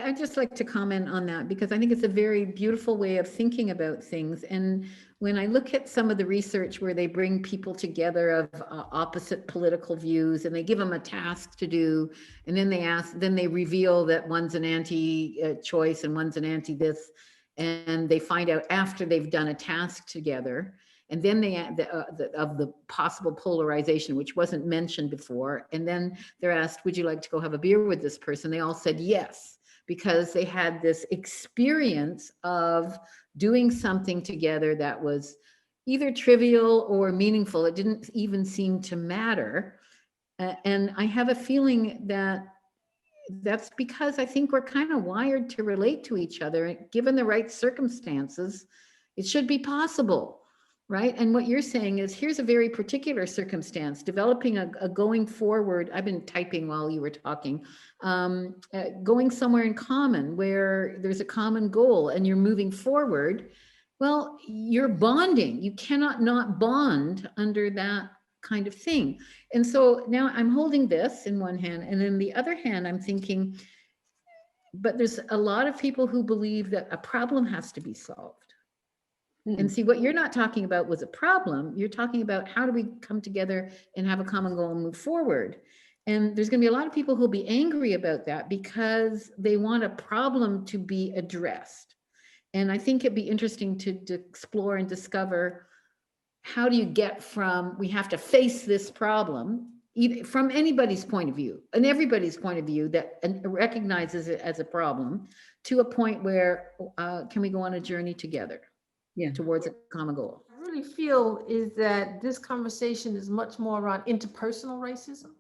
I'd just like to comment on that because I think it's a very beautiful way of thinking about things. And when I look at some of the research where they bring people together of opposite political views and they give them a task to do, and then they reveal that one's an anti-choice and one's an anti-this, and they find out after they've done a task together. And then they add of the possible polarization, which wasn't mentioned before. And then they're asked, would you like to go have a beer with this person? They all said yes, because they had this experience of doing something together that was either trivial or meaningful. It didn't even seem to matter. And I have a feeling that that's because I think we're kind of wired to relate to each other. Given the right circumstances, it should be possible, right? And what you're saying is, here's a very particular circumstance, developing a going forward. I've been typing while you were talking, going somewhere in common where there's a common goal and you're moving forward. Well, you're bonding. You cannot not bond under that kind of thing. And so now I'm holding this in one hand, and in the other hand, I'm thinking, but there's a lot of people who believe that a problem has to be solved. And see, what you're not talking about was a problem. You're talking about how do we come together and have a common goal and move forward. And there's going to be a lot of people who'll be angry about that because they want a problem to be addressed. And I think it'd be interesting to explore and discover, how do you get from we have to face this problem, from anybody's point of view and everybody's point of view that recognizes it as a problem, to a point where can we go on a journey together towards a common goal? I really feel is that this conversation is much more around interpersonal racism.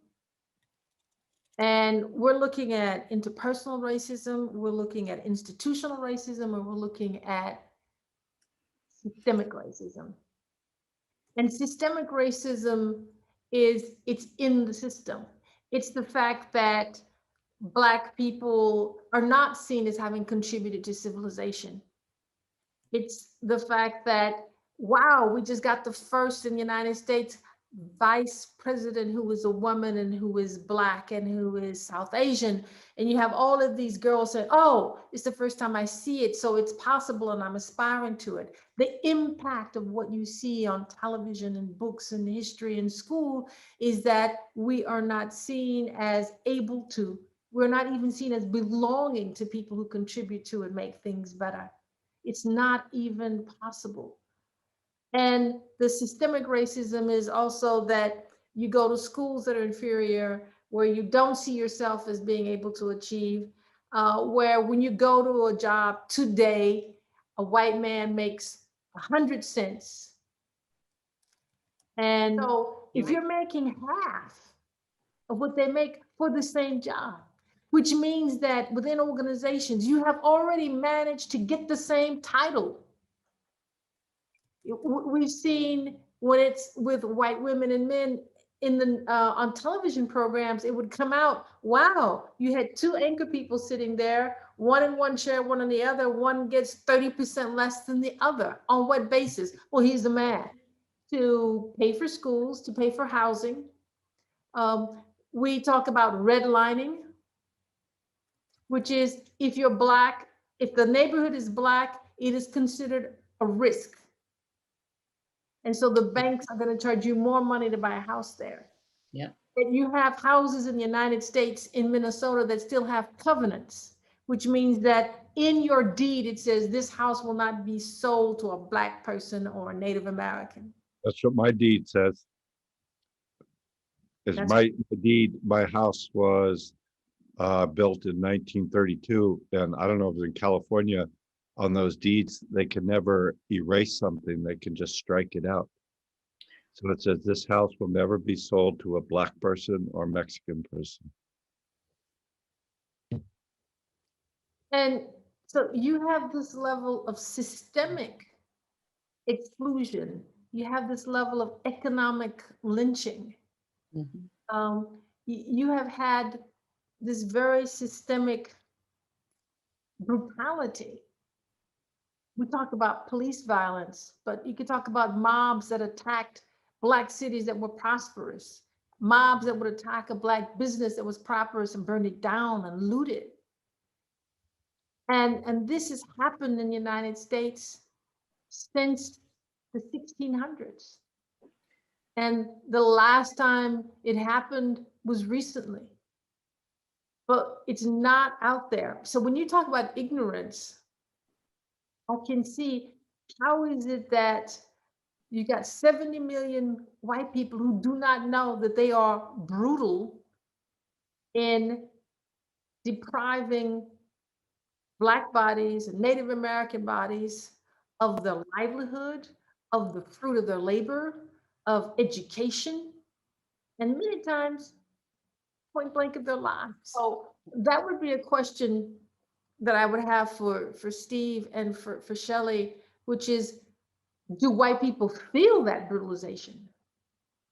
And we're looking at interpersonal racism, we're looking at institutional racism, and we're looking at systemic racism. And systemic racism it's in the system. It's the fact that Black people are not seen as having contributed to civilization. It's the fact that, wow, we just got the first in the United States vice president who is a woman and who is Black and who is South Asian. And you have all of these girls saying, oh, it's the first time I see it, so it's possible and I'm aspiring to it. The impact of what you see on television and books and history and school is that we are not seen as able to, we're not even seen as belonging to people who contribute to and make things better. It's not even possible. And the systemic racism is also that you go to schools that are inferior, where you don't see yourself as being able to achieve, where when you go to a job today, a white man makes 100 cents. And so if you're making half of what they make for the same job, which means that within organizations, you have already managed to get the same title. We've seen when it's with white women and men in the on television programs, it would come out, wow, you had two anchor people sitting there, one in one chair, one on the other, one gets 30% less than the other. On what basis? Well, he's a man. To pay for schools, to pay for housing. We talk about redlining, which is if you're Black, if the neighborhood is Black, it is considered a risk. And so the banks are going to charge you more money to buy a house there. Yeah. And you have houses in the United States, in Minnesota, that still have covenants, which means that in your deed, it says this house will not be sold to a Black person or a Native American. That's what my deed says. My deed, my house was built in 1932, and I don't know if it's in California. On those deeds, they can never erase something, they can just strike it out. So it says this house will never be sold to a Black person or Mexican person. And so you have this level of systemic exclusion, you have this level of economic lynching. You have had this very systemic brutality. We talk about police violence, but you could talk about mobs that attacked Black cities that were prosperous, mobs that would attack a Black business that was prosperous and burn it down and loot it. And this has happened in the United States since the 1600s. And the last time it happened was recently. But it's not out there. So when you talk about ignorance, I can see, how is it that you got 70 million white people who do not know that they are brutal in depriving Black bodies and Native American bodies of their livelihood, of the fruit of their labor, of education, and many times point blank of their lives. So that would be a question that I would have for Steve and for Shelle, which is, do white people feel that brutalization?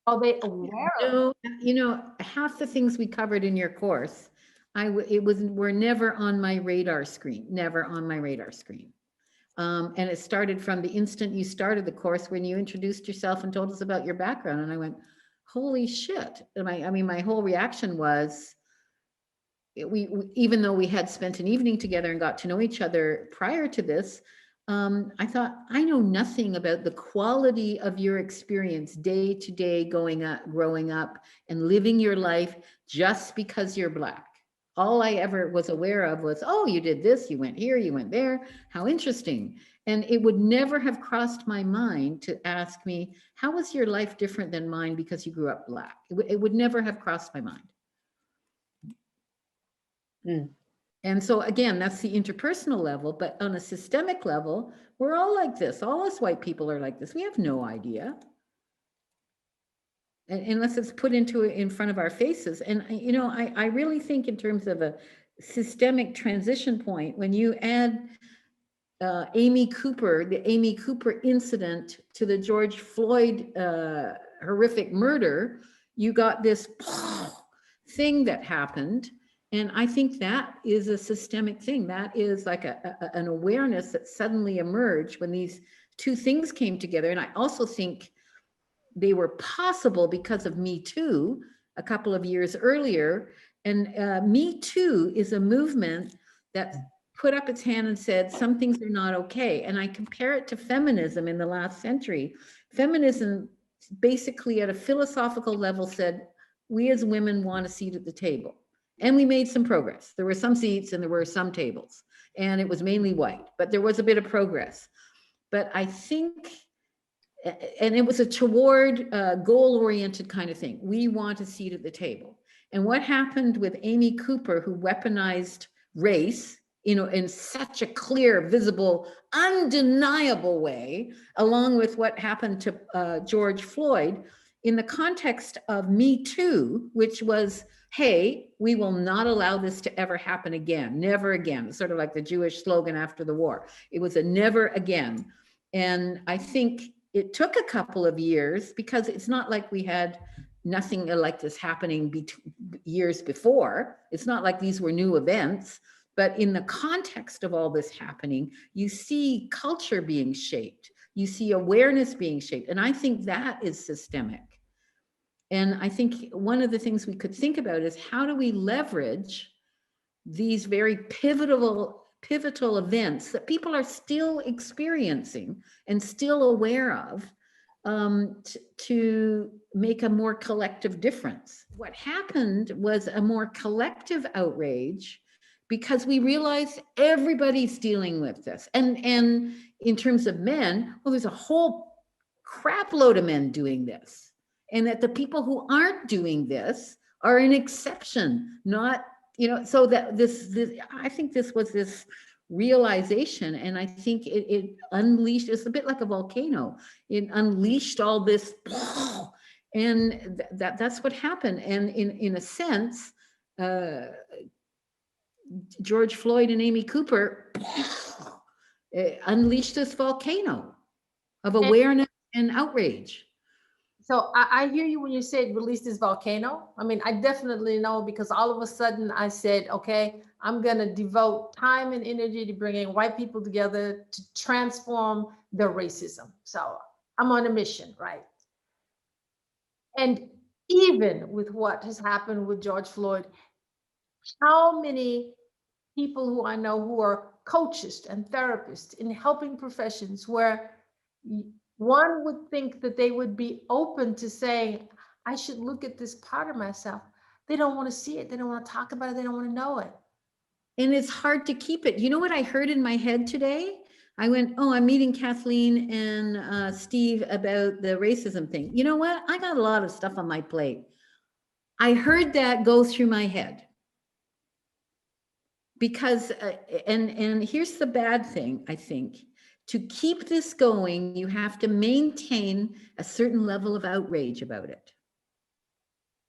Are they aware of it? No, you know, half the things we covered in your course, were never on my radar screen, never on my radar screen. And it started from the instant you started the course when you introduced yourself and told us about your background. And I went, holy shit. And I mean, my whole reaction was, even though we had spent an evening together and got to know each other prior to this, I thought, I know nothing about the quality of your experience day to day growing up and living your life just because you're Black. All I ever was aware of was, oh, you did this, you went here, you went there, how interesting. And it would never have crossed my mind to ask me, how was your life different than mine because you grew up Black? It would never have crossed my mind. And so again, that's the interpersonal level, but on a systemic level, we're all like this. All us white people are like this. We have no idea. Unless it's put in front of our faces. And you know, I really think in terms of a systemic transition point, when you add the Amy Cooper incident to the George Floyd horrific murder, you got this thing that happened. And I think that is a systemic thing. That is like an awareness that suddenly emerged when these two things came together. And I also think they were possible because of Me Too a couple of years earlier. And Me Too is a movement that put up its hand and said, some things are not okay. And I compare it to feminism in the last century. Feminism basically at a philosophical level said, we as women want a seat at the table. And we made some progress. There were some seats and there were some tables, and it was mainly white, but there was a bit of progress. But I think, and it was a toward goal-oriented kind of thing. We want a seat at the table. And what happened with Amy Cooper, who weaponized race, you know, in such a clear, visible, undeniable way, along with what happened to George Floyd, in the context of Me Too, which was, hey, we will not allow this to ever happen again, never again. It's sort of like the Jewish slogan after the war. It was a never again. And I think it took a couple of years, because it's not like we had nothing like this happening years before. It's not like these were new events, but in the context of all this happening, you see culture being shaped, you see awareness being shaped. And I think that is systemic. And I think one of the things we could think about is, how do we leverage these very pivotal events that people are still experiencing and still aware of, to make a more collective difference. What happened was a more collective outrage, because we realized everybody's dealing with this. And in terms of men, well, there's a whole crap load of men doing this. And that the people who aren't doing this are an exception, not, you know, so that this I think this was this realization, and I think it unleashed, it's a bit like a volcano. It unleashed all this, and that's what happened. And in a sense, George Floyd and Amy Cooper unleashed this volcano of awareness and outrage. So I hear you when you said release this volcano. I mean, I definitely know, because all of a sudden I said, okay, I'm going to devote time and energy to bringing white people together to transform their racism. So I'm on a mission, right? And even with what has happened with George Floyd, how many people who I know who are coaches and therapists in helping professions where one would think that they would be open to saying, I should look at this part of myself. They don't want to see it. They don't want to talk about it. They don't want to know it. And it's hard to keep it. You know what I heard in my head today? I went, oh, I'm meeting Kathleen and Steve about the racism thing. You know what? I got a lot of stuff on my plate. I heard that go through my head. Because, and here's the bad thing, I think. To keep this going, you have to maintain a certain level of outrage about it.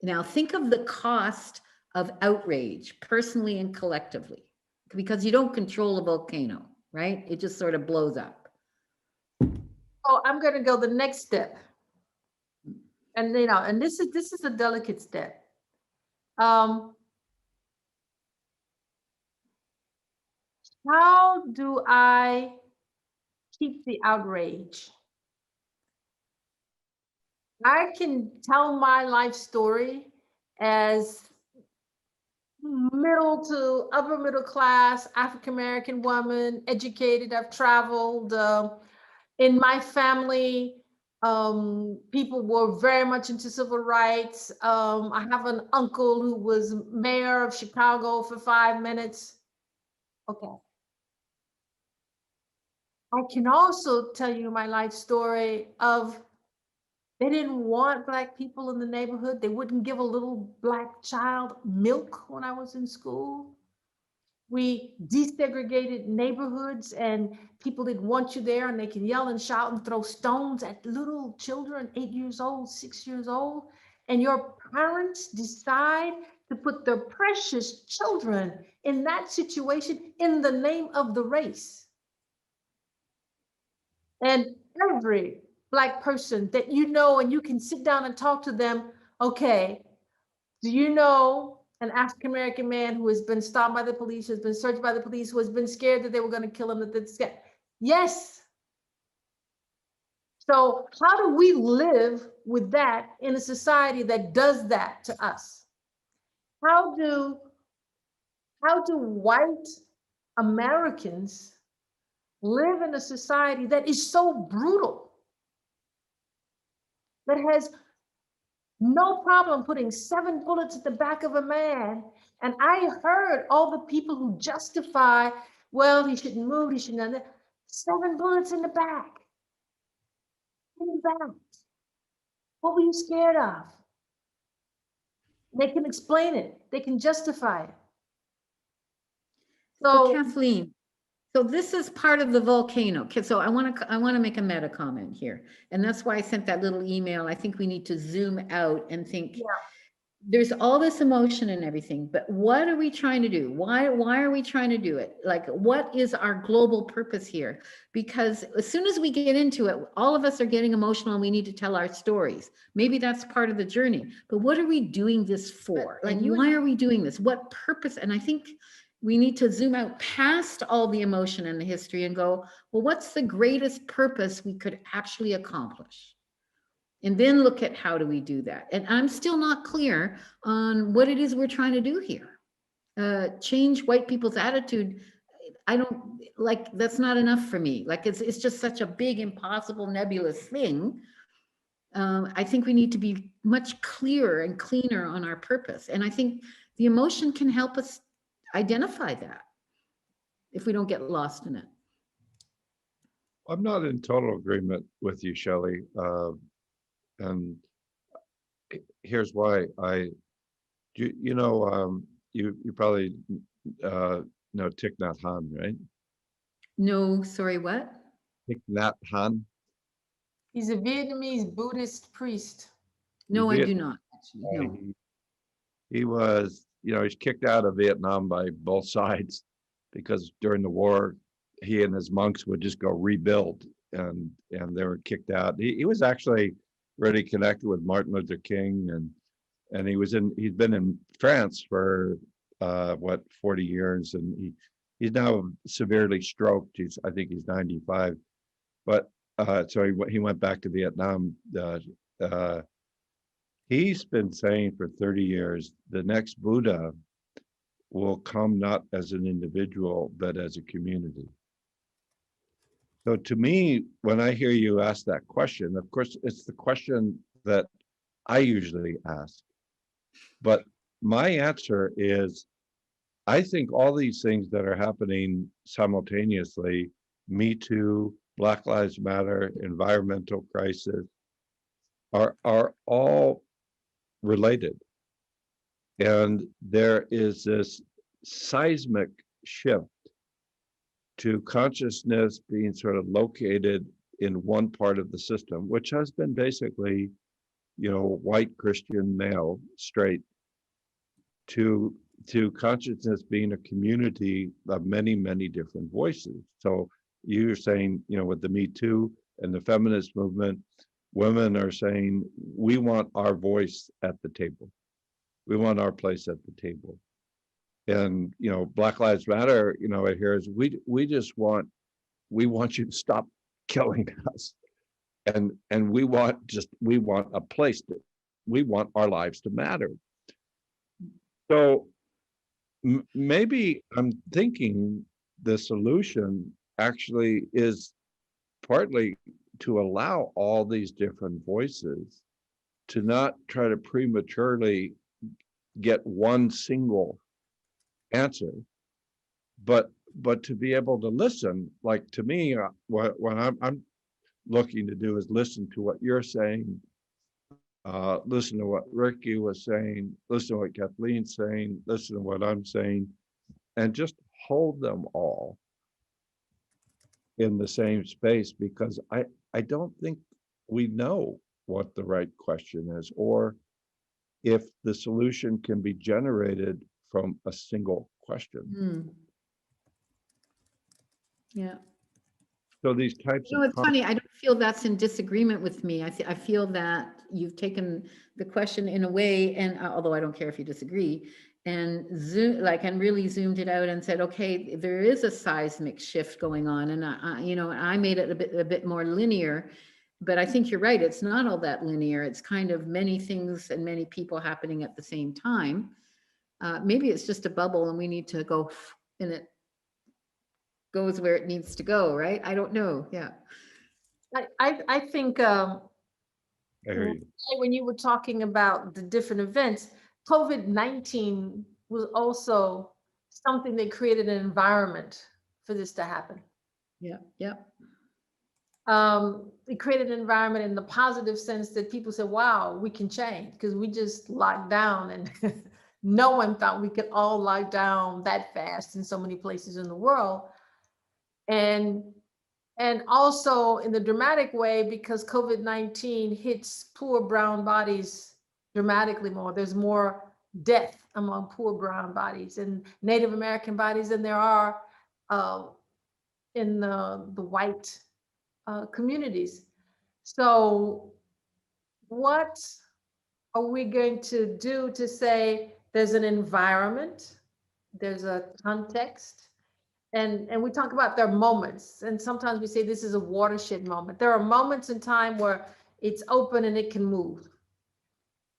Now, think of the cost of outrage, personally and collectively, because you don't control a volcano, right? It just sort of blows up. Oh, I'm going to go the next step. And, you know, and this is a delicate step. How do I keep the outrage? I can tell my life story as middle to upper middle class, African-American woman, educated. I've traveled. In my family, people were very much into civil rights. I have an uncle who was mayor of Chicago for 5 minutes. Okay. I can also tell you my life story of they didn't want Black people in the neighborhood. They wouldn't give a little Black child milk when I was in school. We desegregated neighborhoods and people didn't want you there, and they can yell and shout and throw stones at little children, 8 years old, 6 years old. And your parents decide to put their precious children in that situation in the name of the race. And every Black person that you know, and you can sit down and talk to them, okay, do you know an African-American man who has been stopped by the police, who has been searched by the police, who has been scared that they were going to kill him, that that's scared? Yes. So how do we live with that in a society that does that to us? How do white Americans live in a society that is so brutal, that has no problem putting 7 bullets at the back of a man? And I heard all the people who justify, well, he shouldn't move, he shouldn't have that. 7 bullets in the back. In the back. What were you scared of? They can explain it. They can justify it. So Kathleen, so this is part of the volcano. Okay, so I want to make a meta comment here. And that's why I sent that little email. I think we need to zoom out and think, yeah, there's all this emotion and everything, but what are we trying to do? Why are we trying to do it? Like, what is our global purpose here? Because as soon as we get into it, all of us are getting emotional and we need to tell our stories. Maybe that's part of the journey, but what are we doing this for? Like, why are we doing this? What purpose? And I think we need to zoom out past all the emotion and the history and go, well, what's the greatest purpose we could actually accomplish? And then look at how do we do that. And I'm still not clear on what it is we're trying to do here. Change white people's attitude. I don't like, that's not enough for me. Like it's just such a big, impossible, nebulous thing. I think we need to be much clearer and cleaner on our purpose. And I think the emotion can help us identify that if we don't get lost in it. I'm not in total agreement with you, Shelle. And here's why. You probably know Thich Nhat Hanh, right? No, sorry, what? Thich Nhat Hanh. He's a Vietnamese Buddhist priest. No, I do not. Actually, no. He was, he's kicked out of Vietnam by both sides because during the war, he and his monks would just go rebuild, and they were kicked out. He was actually really connected with Martin Luther King, and he's been in France for 40 years, and he's now severely stroked. I think he's 95, but so he went back to Vietnam. He's been saying for 30 years, the next Buddha will come not as an individual, but as a community. So to me, when I hear you ask that question, of course, it's the question that I usually ask. But my answer is, I think all these things that are happening simultaneously, Me Too, Black Lives Matter, environmental crisis, are all related. And there is this seismic shift to consciousness being sort of located in one part of the system, which has been basically, white Christian male, straight, to consciousness being a community of many, many different voices. So you're saying, with the Me Too and the feminist movement, women are saying, we want our voice at the table. We want our place at the table. And, Black Lives Matter, I hear is we want you to stop killing us. And we want a place we want our lives to matter. So maybe I'm thinking the solution actually is partly to allow all these different voices to not try to prematurely get one single answer, but to be able to listen. Like, to me, what I'm looking to do is listen to what you're saying, listen to what Ricky was saying, listen to what Kathleen's saying, listen to what I'm saying, and just hold them all in the same space, because I don't think we know what the right question is, or if the solution can be generated from a single question. Yeah. So these types of It's funny. I don't feel that's in disagreement with me. I feel that you've taken the question in a way, and although I don't care if you disagree, and really zoomed it out and said, okay, there is a seismic shift going on, and I made it a bit more linear, but I think you're right. It's not all that linear. It's kind of many things and many people happening at the same time. Maybe it's just a bubble, and we need to go in it. Goes where it needs to go, right? I don't know. Yeah. I think when you were talking about the different events, COVID-19 was also something that created an environment for this to happen. Yeah. Yeah. It created an environment in the positive sense that people said, wow, we can change, because we just locked down, and no one thought we could all lock down that fast in so many places in the world. And also in the dramatic way, because COVID-19 hits poor brown bodies dramatically more. There's more death among poor brown bodies and Native American bodies than there are in the white communities. So what are we going to do to say there's an environment, there's a context, and we talk about their moments, and sometimes we say this is a watershed moment. There are moments in time where it's open and it can move,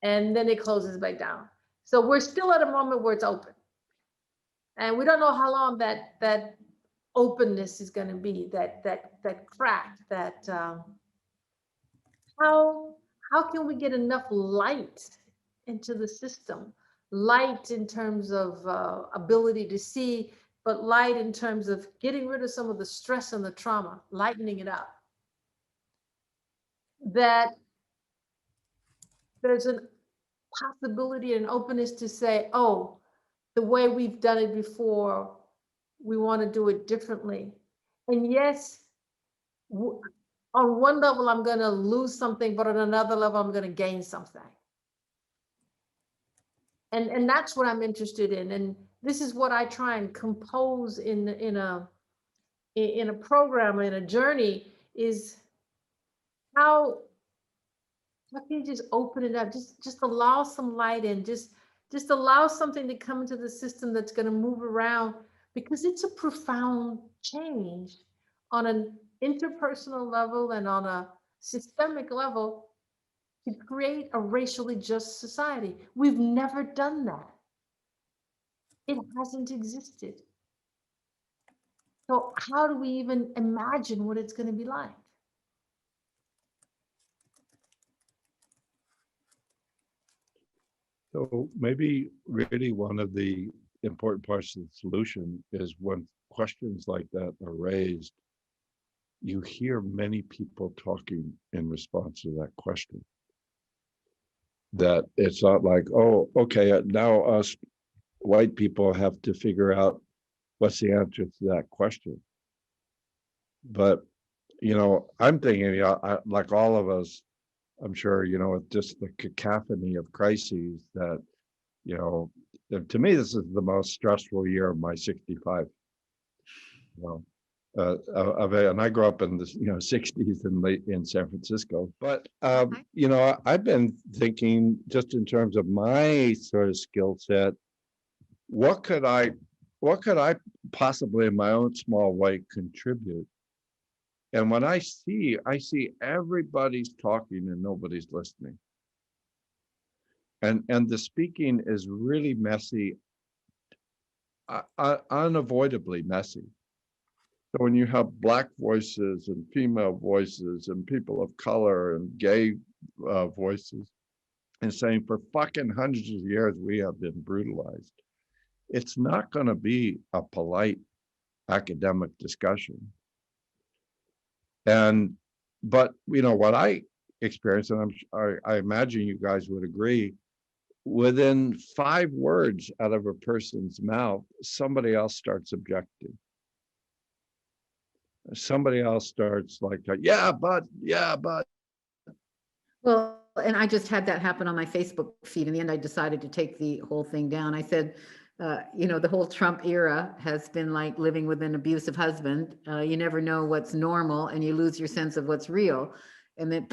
and then it closes back down. So we're still at a moment where it's open, and we don't know how long that openness is going to be, that crack, that how can we get enough light into the system? Light in terms of ability to see, but light in terms of getting rid of some of the stress and the trauma, lightening it up. That there's a possibility and openness to say, oh, the way we've done it before, we want to do it differently. And yes, on one level, I'm going to lose something, but on another level, I'm going to gain something. And that's what I'm interested in. And this is what I try and compose in a program, in a journey, is how can you just open it up, just allow some light in, just allow something to come into the system that's going to move around, because it's a profound change on an interpersonal level and on a systemic level to create a racially just society. We've never done that. It hasn't existed. So how do we even imagine what it's going to be like? So maybe really one of the important parts of the solution is when questions like that are raised, you hear many people talking in response to that question. That it's not like, oh, okay, now us white people have to figure out what's the answer to that question. But, I'm thinking, like all of us, I'm sure, with just the cacophony of crises that, to me, this is the most stressful year of my 65. And I grew up in the 60s and late in San Francisco. But I've been thinking just in terms of my sort of skill set, what could I possibly in my own small way contribute? And when I see everybody's talking and nobody's listening. And the speaking is really messy, unavoidably messy. So when you have Black voices and female voices and people of color and gay voices, and saying for fucking hundreds of years we have been brutalized, it's not going to be a polite academic discussion. But what I experienced, and I imagine you guys would agree, within 5 words out of a person's mouth, somebody else starts objecting. Somebody else starts like, yeah, but. Well, and I just had that happen on my Facebook feed. In the end, I decided to take the whole thing down. I said, the whole Trump era has been like living with an abusive husband. You never know what's normal and you lose your sense of what's real. And then,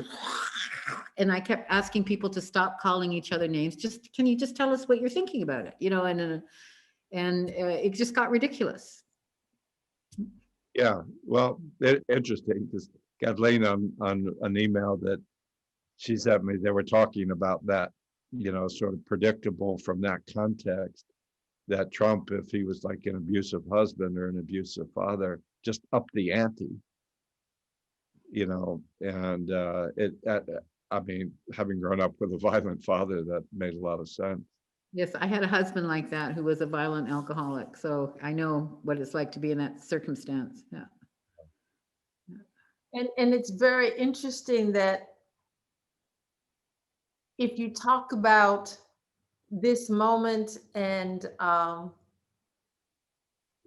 and I kept asking people to stop calling each other names. Can you just tell us what you're thinking about it? And it just got ridiculous. Yeah, well, interesting, because Kathleen on an email that she sent me, they were talking about that, sort of predictable from that context, that Trump, if he was like an abusive husband or an abusive father, just up the ante, and I mean, having grown up with a violent father, that made a lot of sense. Yes, I had a husband like that who was a violent alcoholic, so I know what it's like to be in that circumstance. Yeah. And it's very interesting that if you talk about this moment and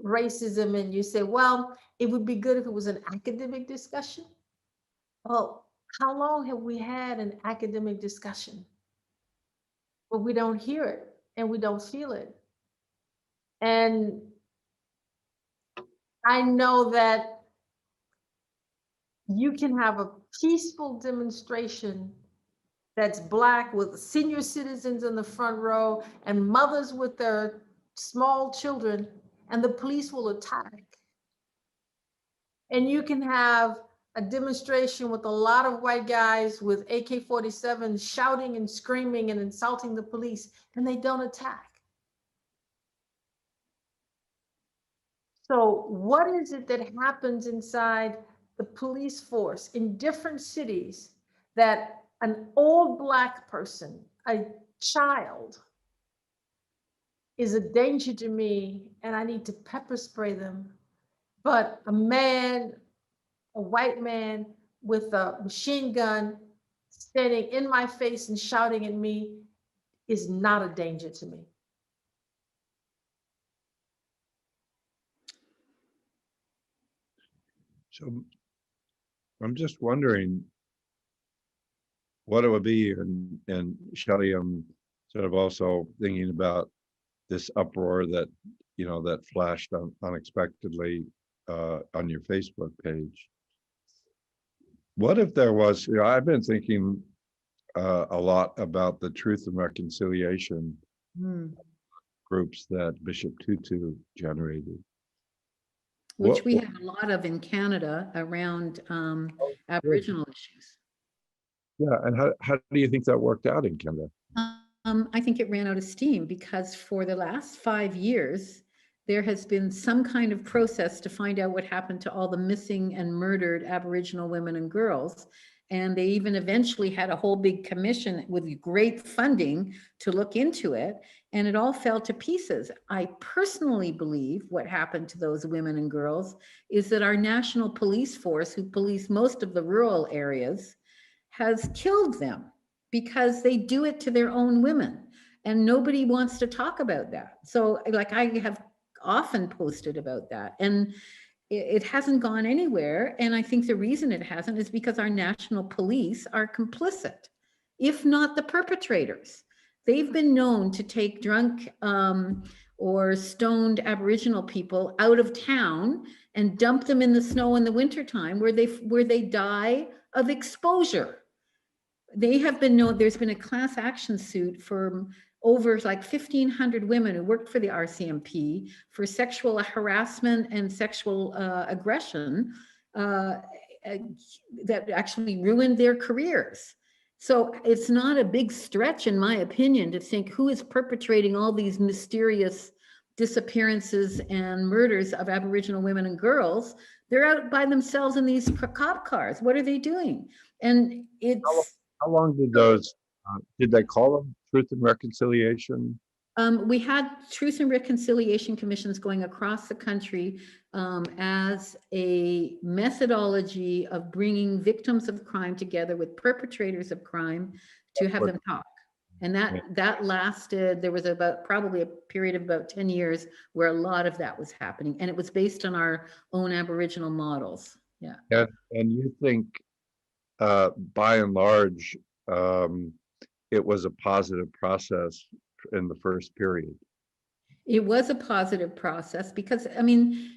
racism, and you say, well, it would be good if it was an academic discussion. Well, how long have we had an academic discussion? But we don't hear it and we don't feel it. And I know that you can have a peaceful demonstration that's Black with senior citizens in the front row and mothers with their small children, and the police will attack. And you can have a demonstration with a lot of white guys with AK-47 shouting and screaming and insulting the police, and they don't attack. So what is it that happens inside the police force in different cities that an old Black person, a child, is a danger to me and I need to pepper spray them, but a man, a white man with a machine gun standing in my face and shouting at me is not a danger to me? So I'm just wondering what it would be, and Shelle, I'm sort of also thinking about this uproar that that flashed unexpectedly on your Facebook page. What if there was, I've been thinking a lot about the Truth and Reconciliation groups that Bishop Tutu generated. Which we have a lot of in Canada around Aboriginal issues. Yeah, and how do you think that worked out in Canada? I think it ran out of steam because for the last 5 years, there has been some kind of process to find out what happened to all the missing and murdered Aboriginal women and girls. And they even eventually had a whole big commission with great funding to look into it, and it all fell to pieces. I personally believe what happened to those women and girls is that our national police force, who police most of the rural areas, has killed them because they do it to their own women, and nobody wants to talk about that. So like I have often posted about that, and it hasn't gone anywhere. And I think the reason it hasn't is because our national police are complicit, if not the perpetrators. They've been known to take drunk or stoned Aboriginal people out of town and dump them in the snow in the wintertime where they die of exposure. They have been known, there's been a class action suit for over like 1,500 women who worked for the RCMP for sexual harassment and sexual aggression that actually ruined their careers. So it's not a big stretch, in my opinion, to think who is perpetrating all these mysterious disappearances and murders of Aboriginal women and girls. They're out by themselves in these cop cars. What are they doing? And it's... How long did those, did they call them Truth and Reconciliation? We had Truth and Reconciliation Commissions going across the country as a methodology of bringing victims of crime together with perpetrators of crime to have them talk. And that lasted, there was about probably a period of about 10 years where a lot of that was happening. And it was based on our own Aboriginal models. Yeah. And you think, by and large, it was a positive process in the first period? It was a positive process because, I mean,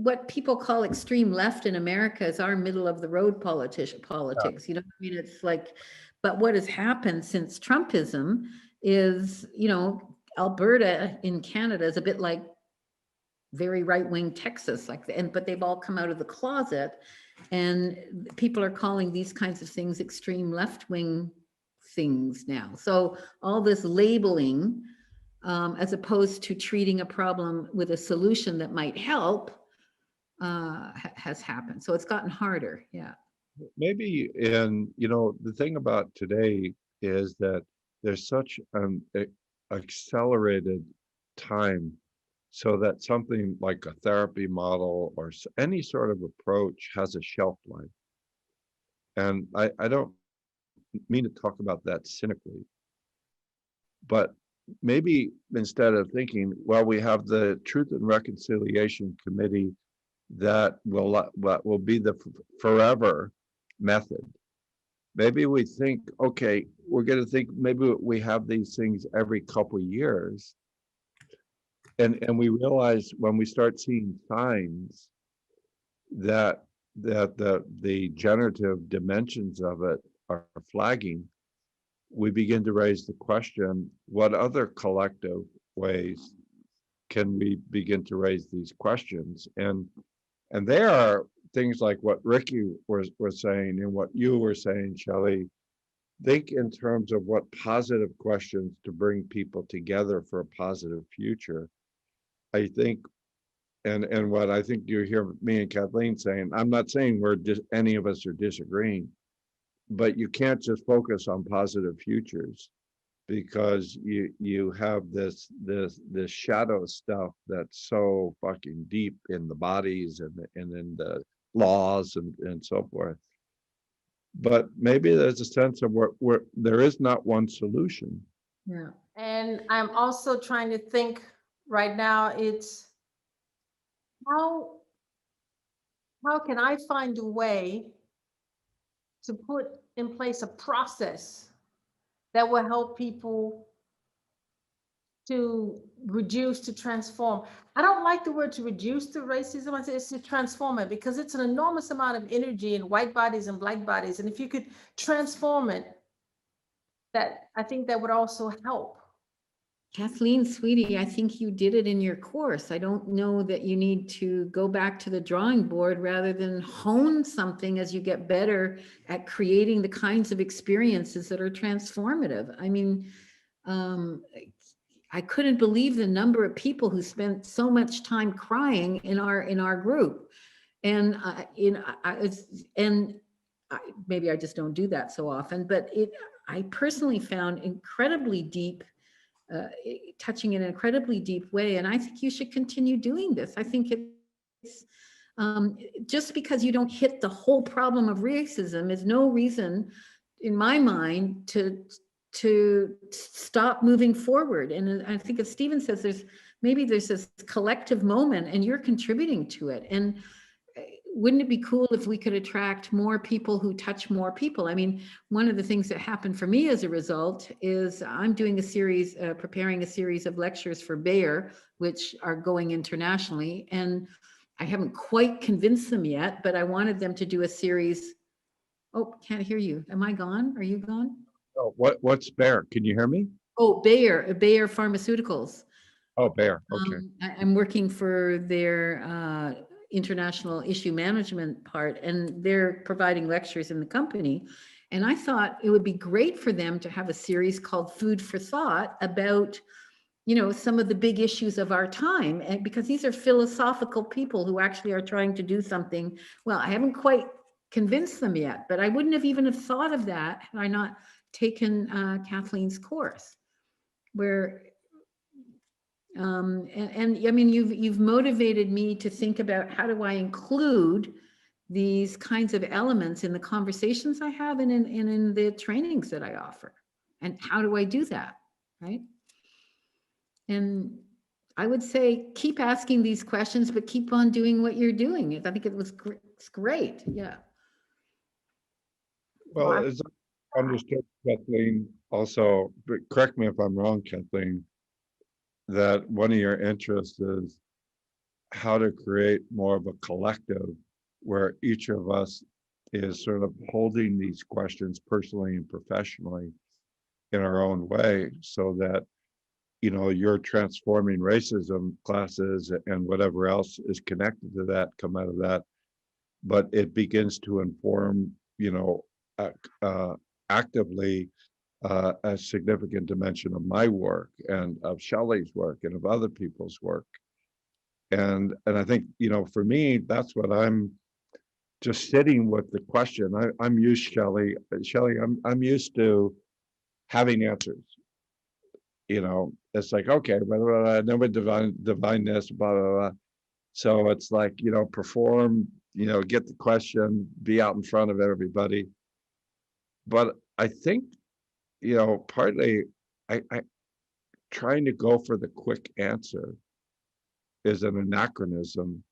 what people call extreme left in America is our middle of the road politics. You know, I mean, it's like, but what has happened since Trumpism is, you know, Alberta in Canada is a bit like very right-wing Texas, but they've all come out of the closet, and people are calling these kinds of things extreme left-wing things now. So all this labeling, as opposed to treating a problem with a solution that might help, has happened. So it's gotten harder. Yeah. Maybe the thing about today is that there's such an accelerated time, so that something like a therapy model or any sort of approach has a shelf life. And I don't mean to talk about that cynically, but maybe instead of thinking, well, we have the Truth and Reconciliation Committee that will be the forever method. Maybe we think, okay, we're going to think maybe we have these things every couple of years. And we realize when we start seeing signs that the generative dimensions of it are flagging, we begin to raise the question, what other collective ways can we begin to raise these questions? And there are things like what Ricky was saying and what you were saying, Shelle. Think in terms of what positive questions to bring people together for a positive future. I think, and what I think you hear me and Kathleen saying, I'm not saying any of us are disagreeing, but you can't just focus on positive futures, because you have this shadow stuff that's so fucking deep in the bodies and in the laws and so forth. But maybe there's a sense of where there is not one solution. Yeah. And I'm also trying to think right now, it's how can I find a way to put in place a process that will help people to reduce, to transform. I don't like the word to reduce the racism. I say it's to transform it, because it's an enormous amount of energy in white bodies and black bodies. And if you could transform it, I think that would also help. Kathleen, sweetie, I think you did it in your course. I don't know that you need to go back to the drawing board rather than hone something as you get better at creating the kinds of experiences that are transformative. I mean, um, I couldn't believe the number of people who spent so much time crying in our group. And maybe I just don't do that so often, but I personally found incredibly deep, touching in an incredibly deep way. And I think you should continue doing this. I think it's just because you don't hit the whole problem of racism is no reason, in my mind, to stop moving forward. And I think, as Stephen says, there's this collective moment, and you're contributing to it. And wouldn't it be cool if we could attract more people who touch more people? I mean, one of the things that happened for me as a result is I'm doing a series, preparing a series of lectures for Bayer, which are going internationally. And I haven't quite convinced them yet, but I wanted them to do a series. Oh, can't hear you. Am I gone? Are you gone? Oh, what's Bear? Can you hear me? Oh, Bayer Pharmaceuticals. Oh, Bear. Okay. I'm working for their international issue management part, and they're providing lectures in the company. And I thought it would be great for them to have a series called Food for Thought about, some of the big issues of our time. And because these are philosophical people who actually are trying to do something. Well, I haven't quite convinced them yet, but I wouldn't have even have thought of that had I not taken Kathleen's course, where and I mean, you've motivated me to think about how do I include these kinds of elements in the conversations I have and in the trainings that I offer, and how do I do that, right? And I would say keep asking these questions, but keep on doing what you're doing. I think it's great. Yeah. Well, as I understood, Kathleen, also, but correct me if I'm wrong, Kathleen, that one of your interests is how to create more of a collective where each of us is sort of holding these questions personally and professionally in our own way, so that you're transforming racism classes and whatever else is connected to that come out of that, but it begins to inform actively a significant dimension of my work and of Shelle's work and of other people's work. And I think, for me, that's what I'm just sitting with the question. I'm used, Shelle, I'm used to having answers. It's like, okay, blah, blah, blah, nobody divine this, blah, blah, blah. So it's like, perform, get the question, be out in front of everybody. But I think, partly I trying to go for the quick answer is an anachronism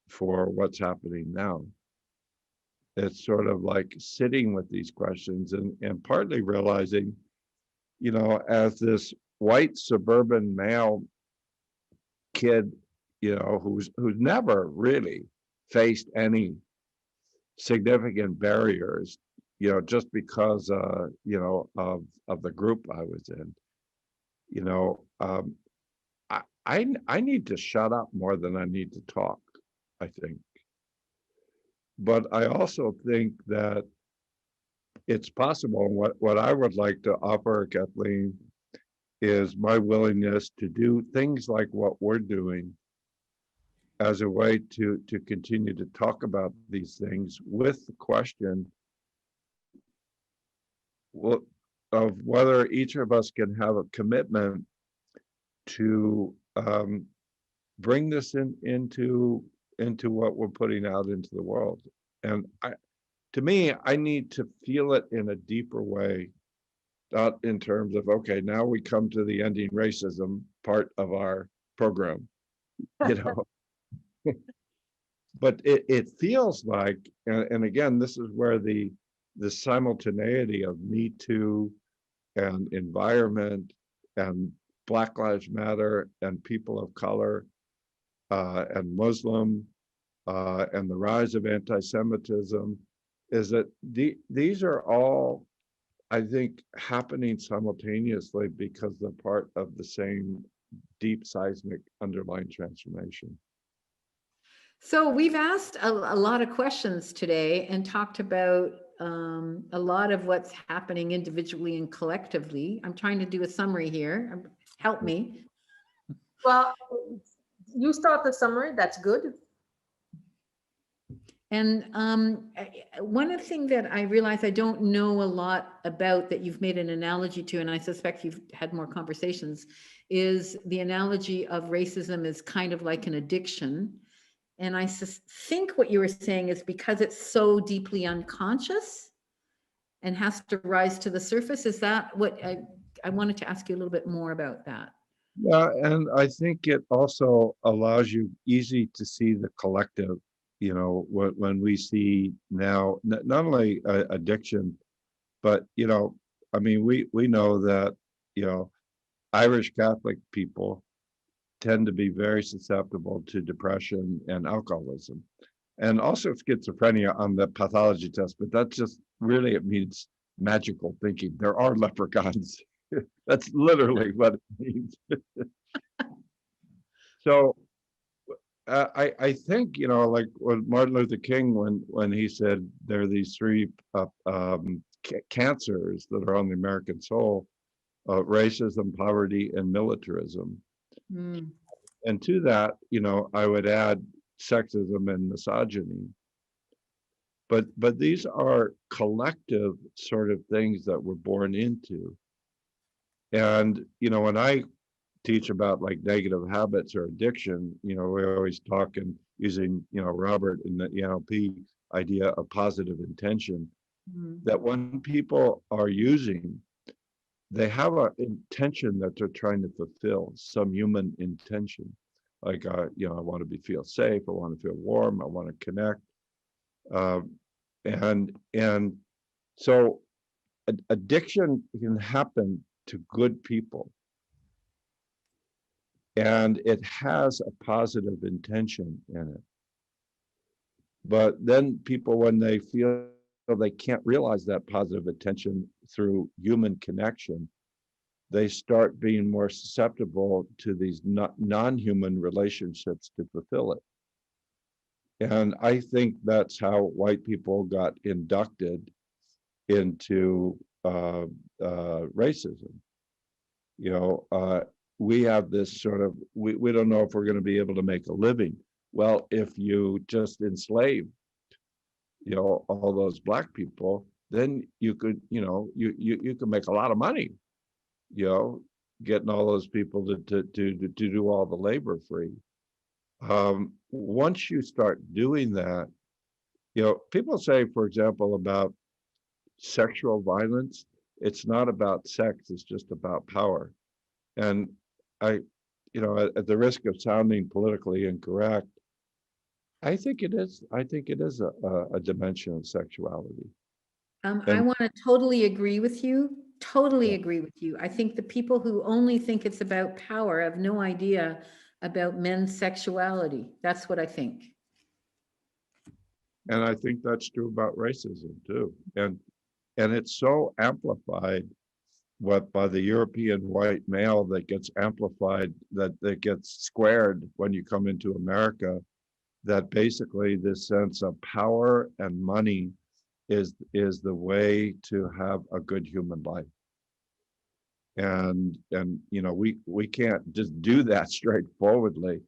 for what's happening now. It's sort of like sitting with these questions and partly realizing, as this white suburban male kid, who's never really faced any significant barriers, just because, of the group I was in, I need to shut up more than I need to talk, I think. But I also think that it's possible. What I would like to offer, Kathleen, is my willingness to do things like what we're doing as a way to continue to talk about these things with the question of whether each of us can have a commitment to bring this into what we're putting out into the world. And to me, I need to feel it in a deeper way, not in terms of, okay, now we come to the ending racism part of our program, but it feels like, and again, this is where the simultaneity of Me Too and environment and Black Lives Matter and people of color and Muslim and the rise of anti-Semitism is that these are all, I think, happening simultaneously because they're part of the same deep seismic underlying transformation. So we've asked a lot of questions today and talked about a lot of what's happening individually and collectively. I'm trying to do a summary here. Help me. Well, you start the summary, that's good. And one thing that I realize I don't know a lot about that you've made an analogy to, and I suspect you've had more conversations, is the analogy of racism is kind of like an addiction. And I think what you were saying is because it's so deeply unconscious and has to rise to the surface. Is that what I wanted to ask you a little bit more about that? Yeah, and I think it also allows you easy to see the collective, when we see now, not only addiction, but, I mean, we know that, Irish Catholic people tend to be very susceptible to depression and alcoholism, and also schizophrenia on the pathology test, but that's just really, it means magical thinking. There are leprechauns. That's literally what it means. So I think, like when Martin Luther King, when he said there are these three cancers that are on the American soul, racism, poverty, and militarism. Mm. And to that, I would add sexism and misogyny. But these are collective sort of things that we're born into. And, when I teach about like negative habits or addiction, we always talk and using, Robert in the NLP idea of positive intention, that when people are using, they have an intention that they're trying to fulfill, some human intention. Like, I want to feel safe. I want to feel warm. I want to connect. And so addiction can happen to good people. And it has a positive intention in it. But then people, when they feel they can't realize that positive intention through human connection, they start being more susceptible to these non-human relationships to fulfill it. And I think that's how white people got inducted into racism. We have this sort of, we don't know if we're going to be able to make a living. Well, if you just enslave, all those black people, then you could, you could make a lot of money, getting all those people to do all the labor free. Once you start doing that, people say, for example, about sexual violence, it's not about sex, it's just about power. And I, at the risk of sounding politically incorrect, I think it is a dimension of sexuality. I want to totally agree with you. Totally agree with you. I think the people who only think it's about power have no idea about men's sexuality. That's what I think. And I think that's true about racism too. And it's so amplified by the European white male that gets amplified, that gets squared when you come into America, that basically this sense of power and money is the way to have a good human life. And we can't just do that straightforwardly.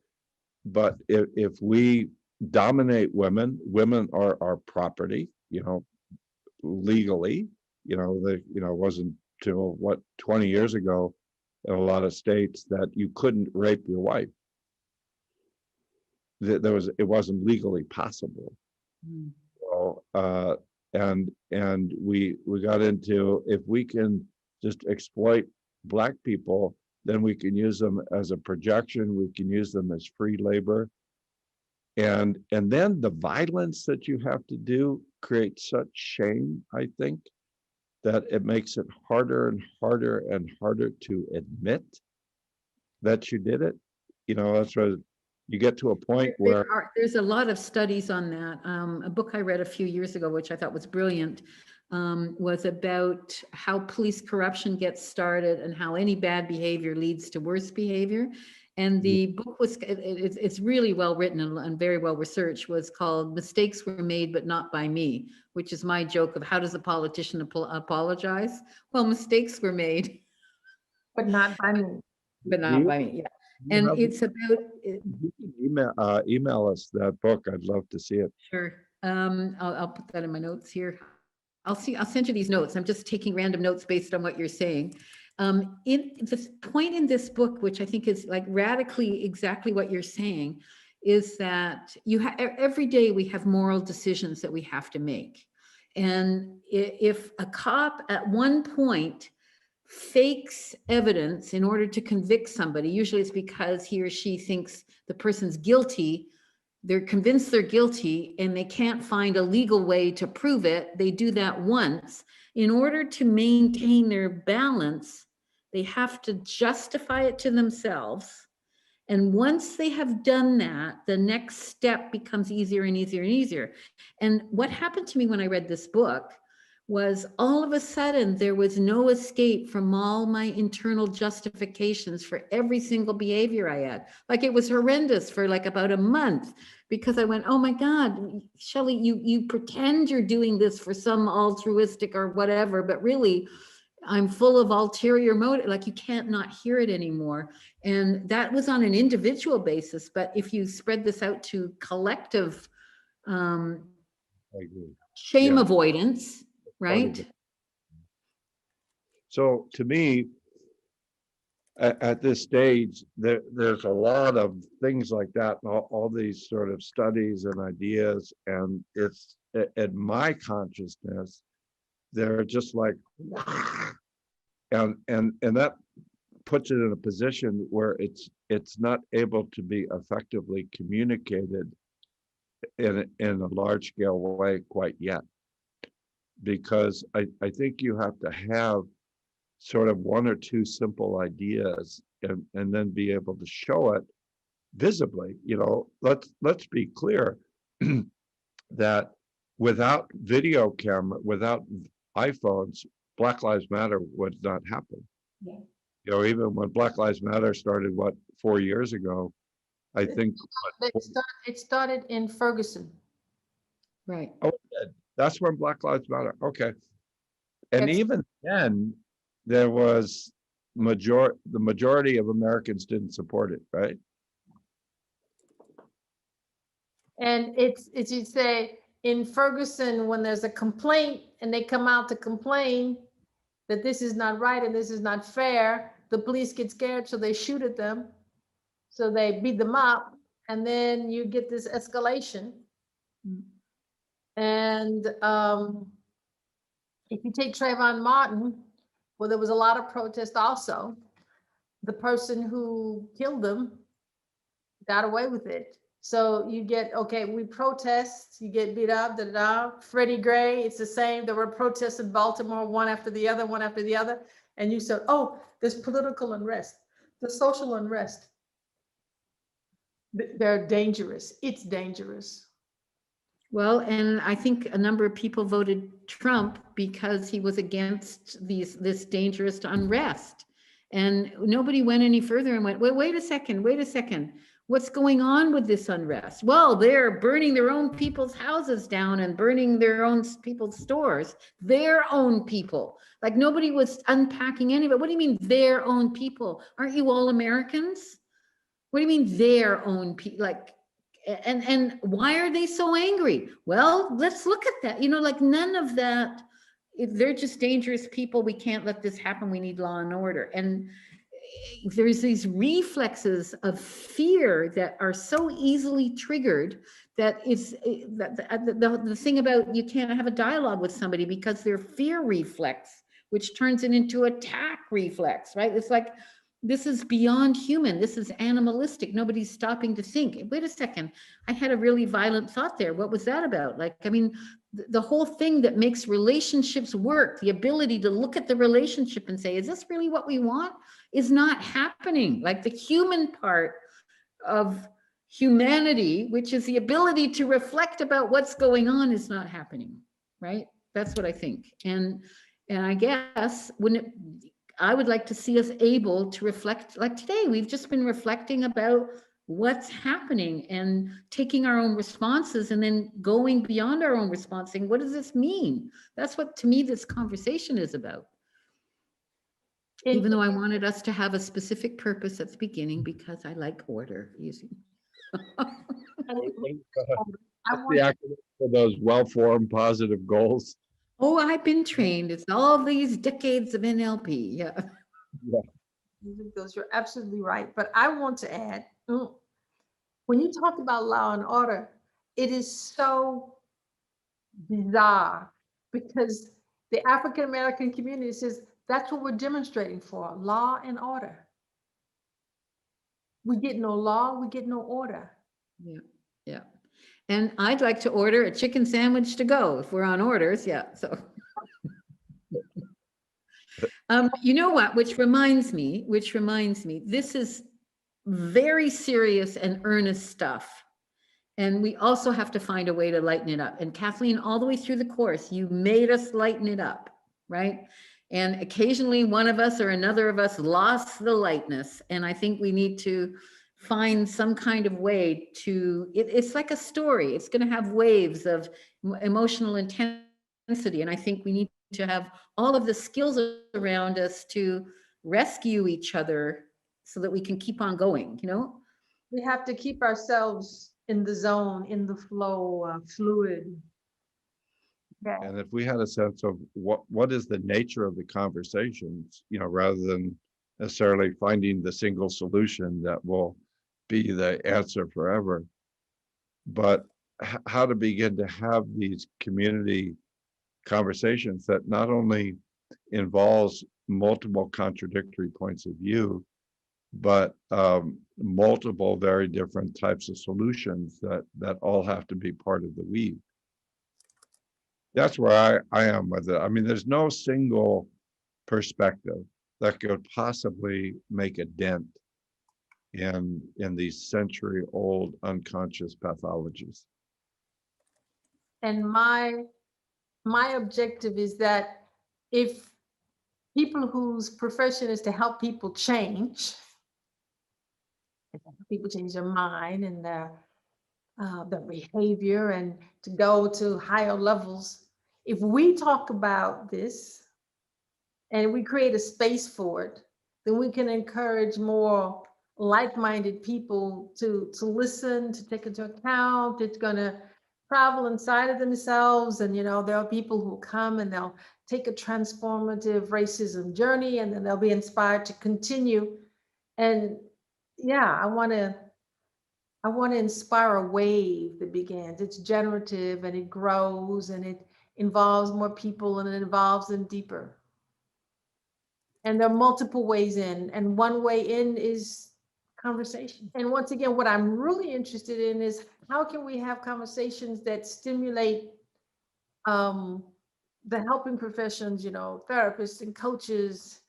But if we dominate women are our property, legally, it wasn't till 20 years ago in a lot of states that you couldn't rape your wife. It wasn't legally possible. So, and we got into, if we can just exploit black people, then we can use them as a projection. We can use them as free labor. And then the violence that you have to do creates such shame, I think, that it makes it harder and harder and harder to admit that you did it. That's where you get to a point where there's a lot of studies on that. A book I read a few years ago, which I thought was brilliant, was about how police corruption gets started and how any bad behavior leads to worse behavior. And the book was, it's really well written and very well researched, was called Mistakes Were Made, But Not by Me, which is my joke of how does a politician apologize? Well, mistakes were made, But not by me. but Do not you, by me. Yeah. do you And have, it's about, you can email us that book. I'd love to see it. sure. I'll put that in my notes here. I'll send you these notes. I'm just taking random notes based on what you're saying. In the point in this book, which I think is like radically exactly what you're saying, is that you have every day we have moral decisions that we have to make. And if a cop at one point fakes evidence in order to convict somebody, usually it's because he or she thinks the person's guilty. They're convinced they're guilty and they can't find a legal way to prove it. They do that once. In order to maintain their balance, they have to justify it to themselves. And once they have done that, the next step becomes easier and easier and easier. And what happened to me when I read this book was all of a sudden there was no escape from all my internal justifications for every single behavior I had. Like it was horrendous for like about a month because I went, oh my God, Shelle, you pretend you're doing this for some altruistic or whatever, but really I'm full of ulterior motive. Like you can't not hear it anymore. And that was on an individual basis. But if you spread this out to collective I agree. shame Yeah. avoidance, Part of right? it. So to me, at this stage, there's a lot of things like that, and all these sort of studies and ideas, and it's in my consciousness, they're just like, and that puts it in a position where it's not able to be effectively communicated in a large scale way quite yet, because I think you have to have sort of one or two simple ideas and then be able to show it visibly. Let's be clear that without video camera, without iPhones, Black Lives Matter would not happen. Yeah. Even when Black Lives Matter started, 4 years ago, I think. It started in Ferguson. Right. Oh, it did. That's when Black Lives Matter. Okay. And Yes. even then, there was the majority of Americans didn't support it, right? And it's you say in Ferguson, when there's a complaint and they come out to complain that this is not right and this is not fair, the police get scared, so they shoot at them. So they beat them up, and then you get this escalation. And if you take Trayvon Martin, well, there was a lot of protest also. The person who killed him got away with it. So you get, okay, we protest, you get beat up, Freddie Gray, it's the same. There were protests in Baltimore, one after the other, one after the other. And you said, oh, there's political unrest, the social unrest. They're dangerous. It's dangerous. Well, and I think a number of people voted Trump because he was against this dangerous unrest. And nobody went any further and went, wait a second. What's going on with this unrest? Well, they're burning their own people's houses down and burning their own people's stores, their own people. Like nobody was unpacking any of it. What do you mean their own people? Aren't you all Americans? What do you mean their own people? Like, and why are they so angry? Well, let's look at that. Like none of that. They're just dangerous people. We can't let this happen. We need law and order. And there's these reflexes of fear that are so easily triggered that it's the thing about you can't have a dialogue with somebody because their fear reflex, which turns it into attack reflex, right? It's like, this is beyond human. This is animalistic. Nobody's stopping to think. Wait a second. I had a really violent thought there. What was that about? Like, I mean, the whole thing that makes relationships work, the ability to look at the relationship and say, is this really what we want? Is not happening. Like the human part of humanity, which is the ability to reflect about what's going on, is not happening, right? That's what I think. And I guess, I would like to see us able to reflect, like today, we've just been reflecting about what's happening and taking our own responses and then going beyond our own response, saying, what does this mean? That's what, to me, this conversation is about. Even though I wanted us to have a specific purpose at the beginning, because I like order using. What's the acronym for those well-formed positive goals? Oh, I've been trained. It's all these decades of NLP. Yeah. Yeah. Those, you're absolutely right. But I want to add, when you talk about law and order, it is so bizarre because the African American community says that's what we're demonstrating for, law and order. We get no law, we get no order. Yeah. Yeah. And I'd like to order a chicken sandwich to go if we're on orders. Yeah. So, you know what, which reminds me, this is very serious and earnest stuff. And we also have to find a way to lighten it up. And Kathleen, all the way through the course, you made us lighten it up, right? And occasionally one of us or another of us lost the lightness. And I think we need to find some kind of way to, it's like a story. It's going to have waves of emotional intensity. And I think we need to have all of the skills around us to rescue each other so that we can keep on going, you know? We have to keep ourselves in the zone, in the flow, fluid. Okay. And if we had a sense of what is the nature of the conversations, you know, rather than necessarily finding the single solution that will be the answer forever, but how to begin to have these community conversations that not only involves multiple contradictory points of view, but multiple very different types of solutions that all have to be part of the weave. That's where I am with it. I mean, there's no single perspective that could possibly make a dent in these century-old unconscious pathologies. And my objective is that if people whose profession is to help people change their mind and their behavior and to go to higher levels, if we talk about this and we create a space for it, then we can encourage more like-minded people to listen, to take into account. It's going to travel inside of themselves. And, you know, there are people who come and they'll take a transformative racism journey and then they'll be inspired to continue. And yeah, I want to inspire a wave that begins. It's generative and it grows and it involves more people and it involves them deeper. And there are multiple ways in, and one way in is conversation. And once again, what I'm really interested in is how can we have conversations that stimulate the helping professions, you know, therapists and coaches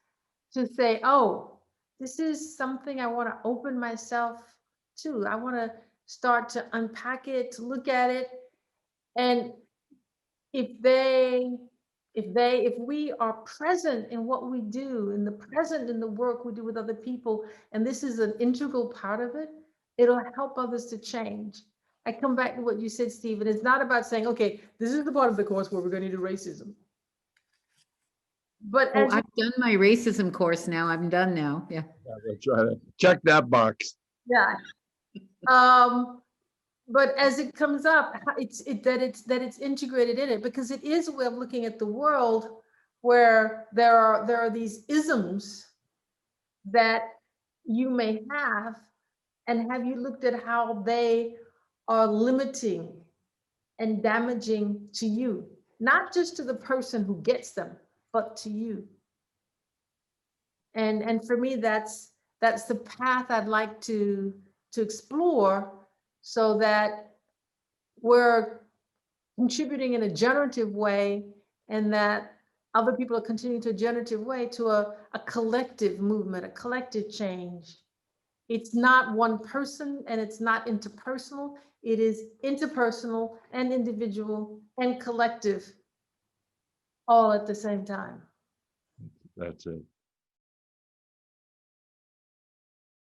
to say, oh, this is something I want to open myself to. I want to start to unpack it, to look at it. And if we are present in what we do, in the work we do with other people, and this is an integral part of it, it'll help others to change. I come back to what you said, Stephen. It's not about saying, okay, this is the part of the course where we're going to do racism. But I've done my racism course now. I'm done now. Yeah. That's right. Check that box. Yeah. But as it comes up, it's integrated in it, because it is a way of looking at the world where there are these isms that you may have, and have you looked at how they are limiting and damaging to you, not just to the person who gets them, but to you. And for me, that's the path I'd like to explore, so that we're contributing in a generative way, and that other people are continuing to a generative way to a collective movement, a collective change. It's not one person and it's not interpersonal. It is interpersonal and individual and collective all at the same time. That's it.